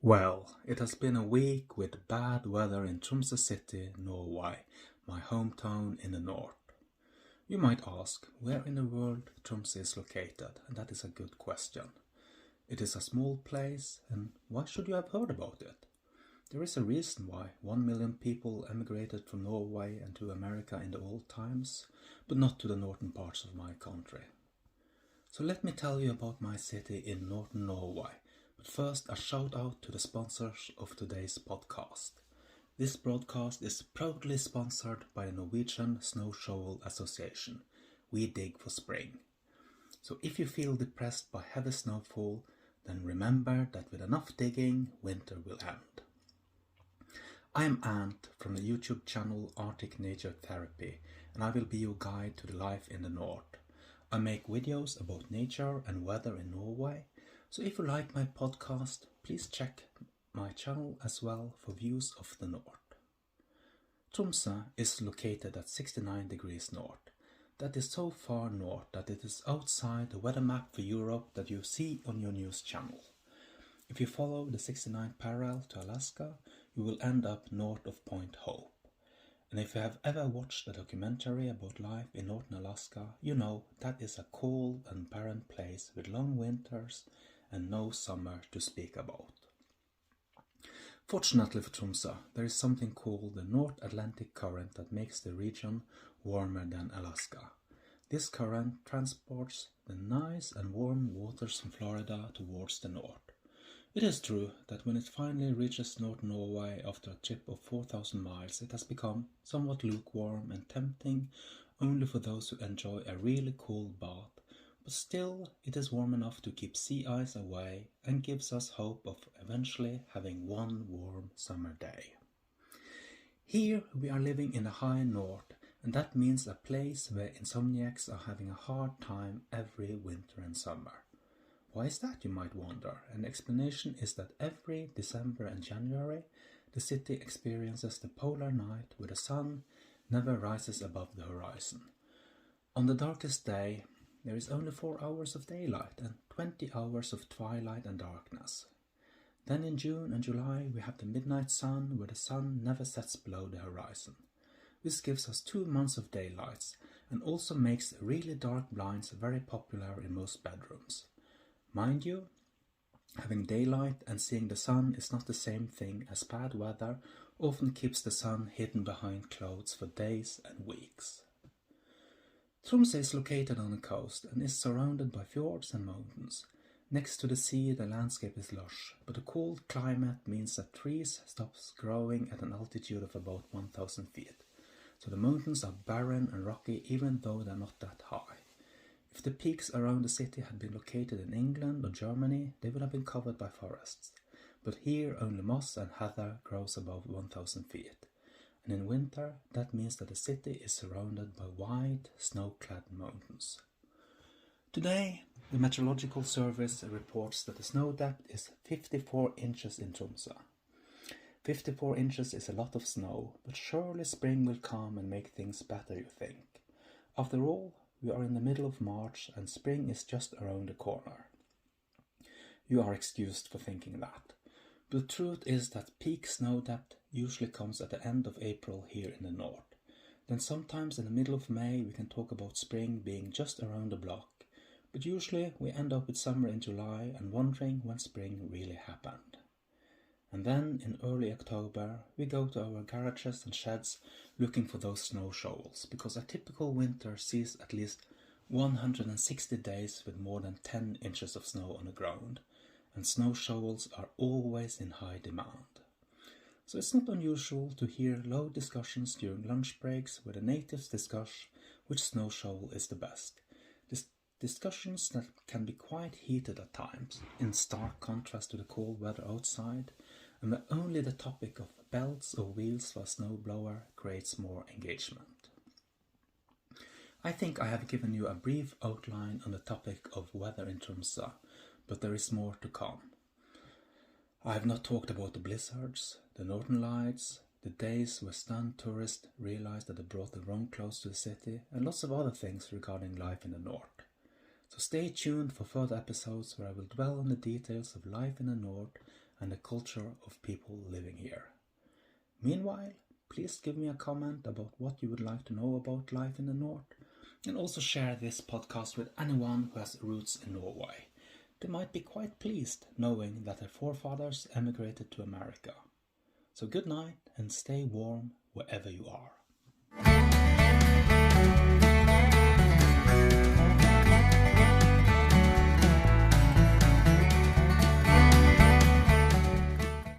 Well, it has been a week with bad weather in Tromso city, Norway, my hometown in the north. You might ask, where in the world Tromso is located, and that is a good question. It is a small place, and why should you have heard about it? There is a reason why 1 million people emigrated from Norway and to America in the old times, but not to the northern parts of my country. So let me tell you about my city in Northern Norway. But first, a shout out to the sponsors of today's podcast. This broadcast is proudly sponsored by the Norwegian Snow Shovel Association. We dig for spring. So if you feel depressed by heavy snowfall, then remember that with enough digging, winter will end. I am Ant from the YouTube channel Arctic Nature Therapy, and I will be your guide to the life in the north. I make videos about nature and weather in Norway. So if you like my podcast, please check my channel as well for views of the north. Tromsø is located at 69 degrees north. That is so far north that it is outside the weather map for Europe that you see on your news channel. If you follow the 69 parallel to Alaska, you will end up north of Point Hope. And if you have ever watched a documentary about life in northern Alaska, you know that is a cold and barren place with long winters and no summer to speak about. Fortunately for Tromsø, there is something called the North Atlantic Current that makes the region warmer than Alaska. This current transports the nice and warm waters from Florida towards the north. It is true that when it finally reaches North Norway after a trip of 4,000 miles, it has become somewhat lukewarm and tempting only for those who enjoy a really cold bath. But still, it is warm enough to keep sea ice away and gives us hope of eventually having one warm summer day. Here we are living in the high north, and that means a place where insomniacs are having a hard time every winter and summer. Why is that, you might wonder? And the explanation is that every December and January, the city experiences the polar night where the sun never rises above the horizon. On the darkest day, there is only 4 hours of daylight and 20 hours of twilight and darkness. Then in June and July we have the midnight sun where the sun never sets below the horizon. This gives us 2 months of daylights and also makes really dark blinds very popular in most bedrooms. Mind you, having daylight and seeing the sun is not the same thing, as bad weather often keeps the sun hidden behind clouds for days and weeks. Tromsø is located on the coast and is surrounded by fjords and mountains. Next to the sea, the landscape is lush, but the cold climate means that trees stop growing at an altitude of about 1,000 feet. So the mountains are barren and rocky even though they're not that high. If the peaks around the city had been located in England or Germany, they would have been covered by forests. But here only moss and heather grows above 1,000 feet. And in winter, that means that the city is surrounded by wide, snow-clad mountains. Today, the Meteorological Service reports that the snow depth is 54 inches in Tromsø. 54 inches is a lot of snow, but surely spring will come and make things better, you think. After all, we are in the middle of March and spring is just around the corner. You are excused for thinking that. But the truth is that peak snow depth usually comes at the end of April here in the north. Then sometimes in the middle of May we can talk about spring being just around the block, but usually we end up with summer in July and wondering when spring really happened. And then in early October we go to our garages and sheds looking for those snow shovels, because a typical winter sees at least 160 days with more than 10 inches of snow on the ground. And snow shovels are always in high demand. So it's not unusual to hear loud discussions during lunch breaks where the natives discuss which snow shovel is the best. Discussions that can be quite heated at times, in stark contrast to the cold weather outside, and where only the topic of belts or wheels for a snowblower creates more engagement. I think I have given you a brief outline on the topic of weather in Tromsø, but there is more to come. I have not talked about the blizzards, the northern lights, the days where stunned tourists realized that they brought the wrong clothes to the city, and lots of other things regarding life in the north. So stay tuned for further episodes where I will dwell on the details of life in the north and the culture of people living here. Meanwhile, please give me a comment about what you would like to know about life in the north, and also share this podcast with anyone who has roots in Norway. They might be quite pleased knowing that their forefathers emigrated to America. So good night and stay warm wherever you are.